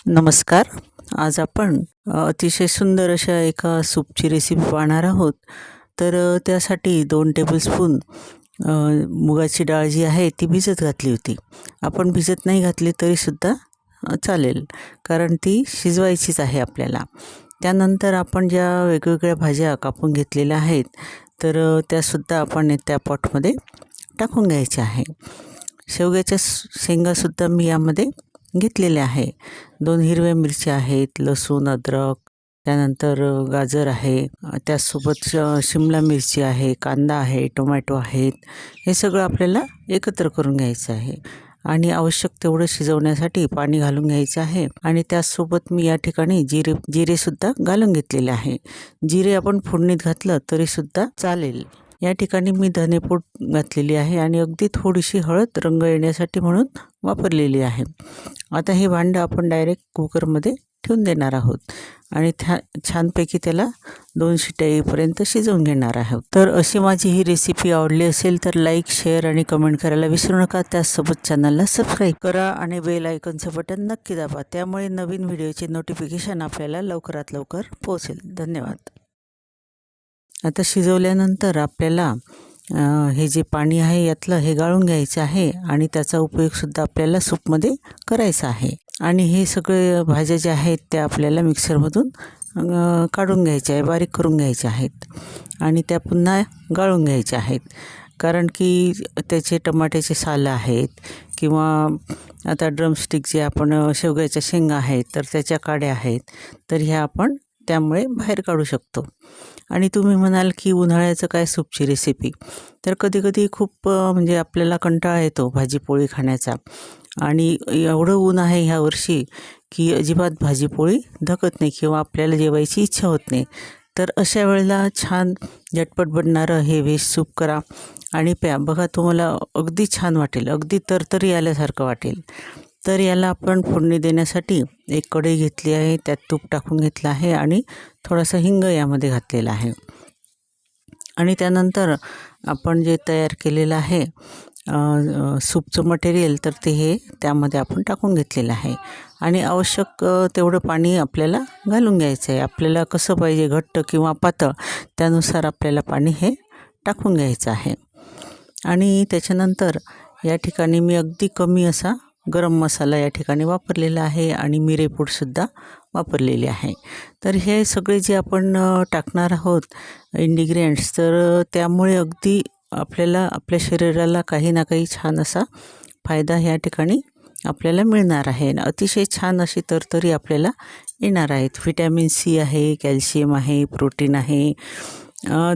नमस्कार. आज आपण अतिशय सुंदर अशा एका सूपची रेसिपी पाहणार आहोत. तर त्यासाठी 2 टेबलस्पून मुगाची डाळ जी आहे ती भिजत घातली होती. आपण भिजत नाही घातली तरीसुद्धा चालेल, कारण ती शिजवायचीच आहे आपल्याला. त्यानंतर आपण ज्या वेगवेगळ्या भाज्या कापून घेतलेल्या आहेत, तर त्यासुद्धा आपण त्या पॉटमध्ये टाकून घ्यायच्या आहे. शेवग्याच्या शेंगासुद्धा मी यामध्ये घेतलेले आहे. 2 हिरव्या मिरच्या आहेत, लसूण, अद्रक, त्यानंतर गाजर आहे, त्याचसोबत शिमला मिरची आहे, कांदा आहे, टोमॅटो आहेत. हे सगळं आपल्याला एकत्र करून घ्यायचं आहे आणि आवश्यक तेवढं शिजवण्यासाठी पाणी घालून घ्यायचं आहे. आणि त्याचसोबत मी या ठिकाणी जिरेसुद्धा घालून घेतलेले आहे. जिरे आपण फोडणीत घातलं तरीसुद्धा चालेल. या ठिकाणी मी धनेपूड घातलेली आहे आणि अगदी थोडीशी हळद रंग येण्यासाठी म्हणून वापरलेली आहे. आता हे भांडं आपण डायरेक्ट कुकरमध्ये ठेवून देणार आहोत आणि छानपैकी त्याला 2 शिट्या येईपर्यंत शिजवून घेणार आहोत. तर अशी माझी ही रेसिपी आवडली असेल तर लाईक, शेअर आणि कमेंट करायला विसरू नका. त्याचसोबत चॅनलला सबस्क्राईब करा आणि बेल आयकॉनचं बटन नक्की दाबा. त्यामुळे नवीन व्हिडिओचे नोटिफिकेशन आपल्याला लवकरात लवकर पोहोचेल. धन्यवाद. आता शिजवल्यानंतर आपल्याला हे जे पाणी आहे यातलं हे गाळून घ्यायचं आहे आणि त्याचा उपयोगसुद्धा आपल्याला सूपमध्ये करायचा आहे. आणि हे सगळे भाज्या ज्या आहेत त्या आपल्याला मिक्सरमधून काढून घ्यायच्या आहे, बारीक करून घ्यायच्या आहेत आणि त्या पुन्हा गाळून घ्यायच्या आहेत. कारण की त्याचे टमाट्याचे सालं आहेत किंवा आता ड्रमस्टिक जे आपण शेवग्याच्या शेंगा आहेत तर त्याच्या काड्या आहेत, तर ह्या आपण त्यामुळे बाहेर काढू शकतो. आणि तुम्ही म्हणाल की उन्हाळ्याचं काय सूपची रेसिपी, तर कधीकधी खूप म्हणजे आपल्याला कंटाळा येतो भाजीपोळी खाण्याचा आणि एवढं ऊन आहे ह्या वर्षी की अजिबात भाजीपोळी धकत नाही किंवा आपल्याला जेवायची इच्छा होत नाही. तर अशा वेळेला छान झटपट बनणारं हे व्हेज सूप करा आणि प्या. बघा, तुम्हाला अगदी छान वाटेल, अगदी तरतरी आल्यासारखं वाटेल. तर याला आपण फोडणी देण्यासाठी एक कढई घेतली आहे, त्यात तूप टाकून घेतलं आहे आणि थोडासा हिंग यामध्ये घातलेला आहे. आणि त्यानंतर आपण जे तयार केलेलं आहे सूपचं मटेरियल, तर हे त्यामध्ये आपण टाकून घेतलेलं आहे आणि आवश्यक तेवढं पाणी आपल्याला घालून घ्यायचं आहे. आपल्याला कसं पाहिजे, घट्ट किंवा पातळ, त्यानुसार आपल्याला पाणी हे टाकून घ्यायचं आहे. आणि त्याच्यानंतर या ठिकाणी मी अगदी कमी असा गरम मसाला या ठिकाणी वापरलेला आहे आणि मिरेपूडसुद्धा वापरलेली आहे. तर हे सगळे जे आपण टाकणार आहोत इंग्रेडियंट्स, तर त्यामुळे अगदी आपल्याला आपल्या शरीराला काही ना काही छान असा फायदा ह्या ठिकाणी आपल्याला मिळणार आहे. अतिशय छान अशी तरतरी आपल्याला येणार आहेत. व्हिटॅमिन सी आहे, कॅल्शियम आहे, प्रोटीन आहे.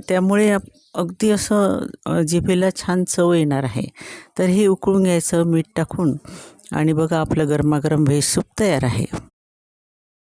त्यामुळे अगदी असं जिभेला छान चव येणार आहे. तर हे उकळून घ्यायचं मीठ टाकून आणि बघा, आपलं गरमागरम व्हेज सूप तयार आहे.